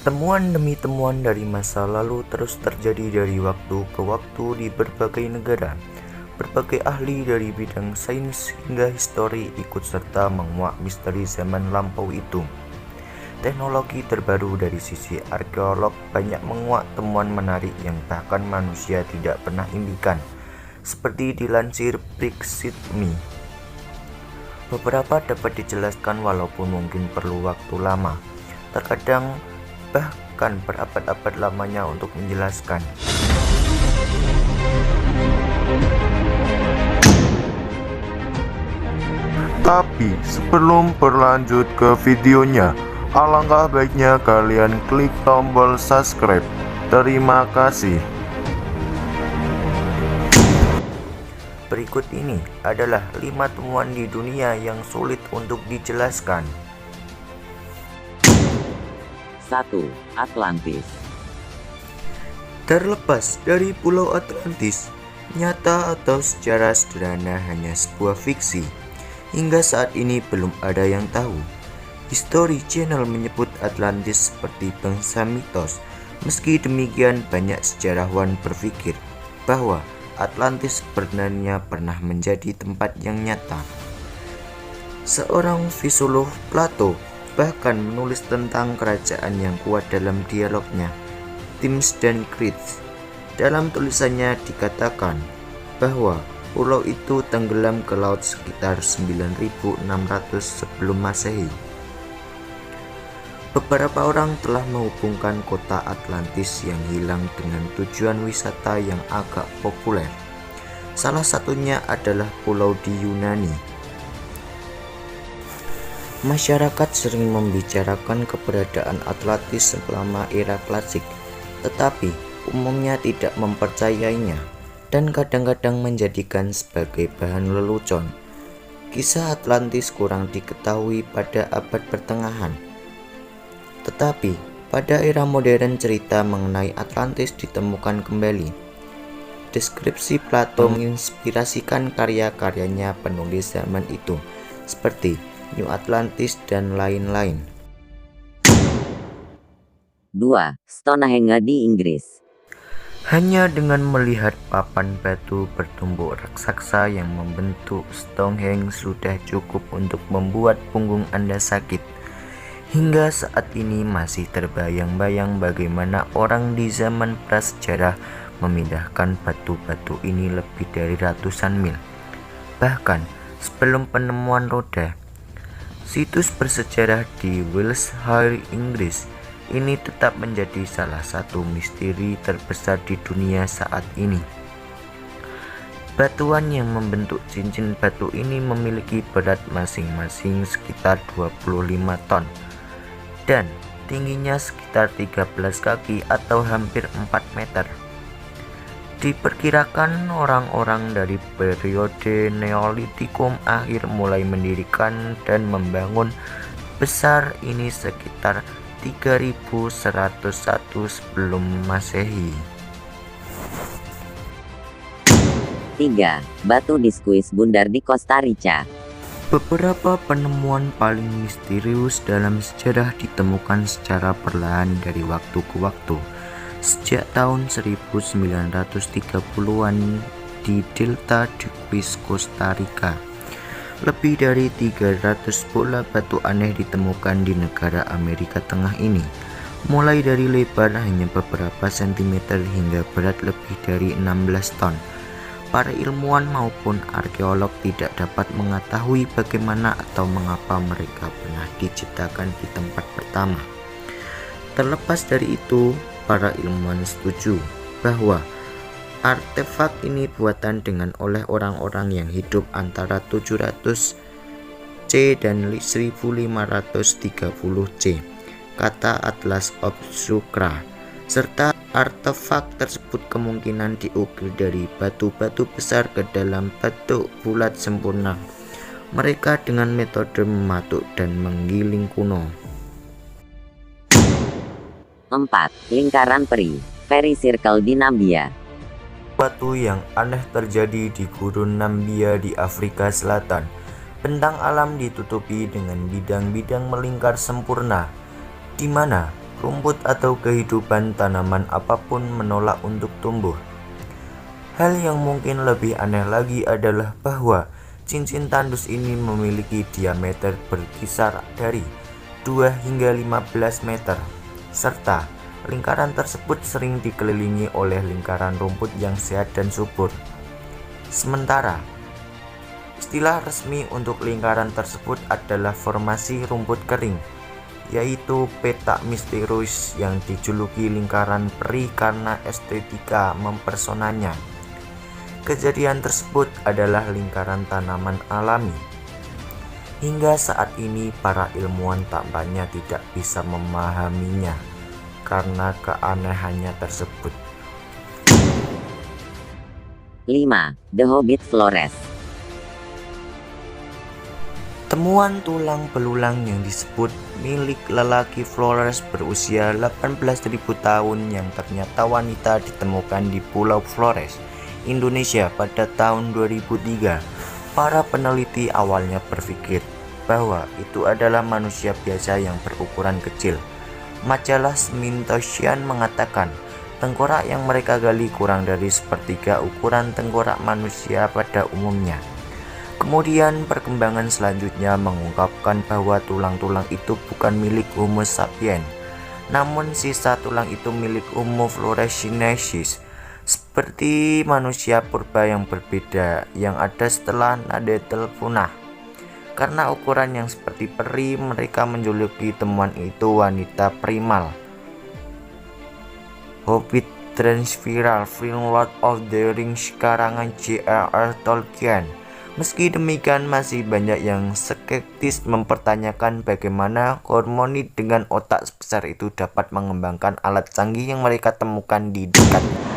Temuan demi temuan dari masa lalu terus terjadi dari waktu ke waktu di berbagai negara. Berbagai ahli dari bidang sains hingga histori ikut serta menguak misteri zaman lampau itu. Teknologi terbaru dari sisi arkeolog banyak menguak temuan menarik yang bahkan manusia tidak pernah impikan, seperti dilansir Brexit.me. Beberapa dapat dijelaskan walaupun mungkin perlu waktu lama, terkadang bahkan berabad-abad lamanya untuk menjelaskan. Tapi sebelum berlanjut ke videonya, alangkah baiknya kalian klik tombol subscribe. Terima kasih. Berikut ini adalah 5 temuan di dunia yang sulit untuk dijelaskan. 1. Atlantis. Terlepas dari Pulau Atlantis, nyata atau secara sederhana hanya sebuah fiksi. Hingga saat ini belum ada yang tahu. History Channel menyebut Atlantis seperti bangsa mitos. Meski demikian, banyak sejarawan berpikir bahwa Atlantis sebenarnya pernah menjadi tempat yang nyata. Seorang filsuf, Plato, bahkan menulis tentang kerajaan yang kuat dalam dialognya Times dan Crete. Dalam tulisannya dikatakan bahwa pulau itu tenggelam ke laut sekitar 9600 sebelum Masehi. Beberapa orang telah menghubungkan kota Atlantis yang hilang dengan tujuan wisata yang agak populer. Salah satunya adalah pulau di Yunani. Masyarakat sering membicarakan keberadaan Atlantis selama era klasik, tetapi umumnya tidak mempercayainya dan kadang-kadang menjadikan sebagai bahan lelucon. Kisah Atlantis kurang diketahui pada abad pertengahan. Tetapi pada era modern cerita mengenai Atlantis ditemukan kembali. Deskripsi Plato menginspirasikan karya-karyanya penulis zaman itu, seperti New Atlantis dan lain-lain. 2. Stonehenge di Inggris. Hanya dengan melihat papan batu bertumbuk raksasa yang membentuk Stonehenge sudah cukup untuk membuat punggung Anda sakit. Hingga saat ini masih terbayang-bayang bagaimana orang di zaman prasejarah memindahkan batu-batu ini lebih dari ratusan mil. Bahkan sebelum penemuan roda. Situs bersejarah di Wiltshire, Inggris ini tetap menjadi salah satu misteri terbesar di dunia saat ini. Batuan yang membentuk cincin batu ini memiliki berat masing-masing sekitar 25 ton dan tingginya sekitar 13 kaki atau hampir 4 meter. Diperkirakan orang-orang dari periode Neolitikum akhir mulai mendirikan dan membangun besar ini sekitar 3101 sebelum Masehi. 3. Batu diskuis bundar di Costa Rica. Beberapa penemuan paling misterius dalam sejarah ditemukan secara perlahan dari waktu ke waktu. Sejak tahun 1930-an di Delta Duquis, Costa Rica. Lebih dari 300 bola batu aneh ditemukan di negara Amerika Tengah ini, mulai dari lebar hanya beberapa sentimeter hingga berat lebih dari 16 ton. Para ilmuwan maupun arkeolog tidak dapat mengetahui bagaimana atau mengapa mereka pernah diciptakan di tempat pertama. Terlepas dari itu, para ilmuwan setuju bahwa artefak ini buatan dengan oleh orang-orang yang hidup antara 700 C dan 1530 C, kata Atlas of Shukra, serta artefak tersebut kemungkinan diukir dari batu-batu besar ke dalam bentuk bulat sempurna. Mereka dengan metode mematuk dan menggiling kuno. 4. Lingkaran peri, Fairy Circle di Nambia. Sesuatu yang aneh terjadi di gurun Nambia di Afrika Selatan. Bentang alam ditutupi dengan bidang-bidang melingkar sempurna, di mana rumput atau kehidupan tanaman apapun menolak untuk tumbuh. Hal yang mungkin lebih aneh lagi adalah bahwa cincin tandus ini memiliki diameter berkisar dari 2 hingga 15 meter, serta lingkaran tersebut sering dikelilingi oleh lingkaran rumput yang sehat dan subur. Sementara, istilah resmi untuk lingkaran tersebut adalah formasi rumput kering, yaitu petak misterius yang dijuluki lingkaran peri karena estetika mempersonanya. Kejadian tersebut adalah lingkaran tanaman alami. Hingga saat ini para ilmuwan tampaknya tidak bisa memahaminya karena keanehannya tersebut. 5. The Hobbit Flores. Temuan tulang belulang yang disebut milik lelaki Flores berusia 18.000 tahun yang ternyata wanita ditemukan di Pulau Flores, Indonesia pada tahun 2003. Para peneliti awalnya berpikir bahwa itu adalah manusia biasa yang berukuran kecil. Majalah Smithsonian mengatakan tengkorak yang mereka gali kurang dari sepertiga ukuran tengkorak manusia pada umumnya. Kemudian perkembangan selanjutnya mengungkapkan bahwa tulang-tulang itu bukan milik Homo sapiens, namun sisa tulang itu milik Homo floresiensis, seperti manusia purba yang berbeda yang ada setelah Neanderthal punah. Karena ukuran yang seperti peri, mereka menjuluki temuan itu wanita primal. Hobbit Transviral Film Lord of the Rings karangan J.R.R. Tolkien. Meski demikian, masih banyak yang skeptis mempertanyakan bagaimana hormonid dengan otak sebesar itu dapat mengembangkan alat canggih yang mereka temukan di dekat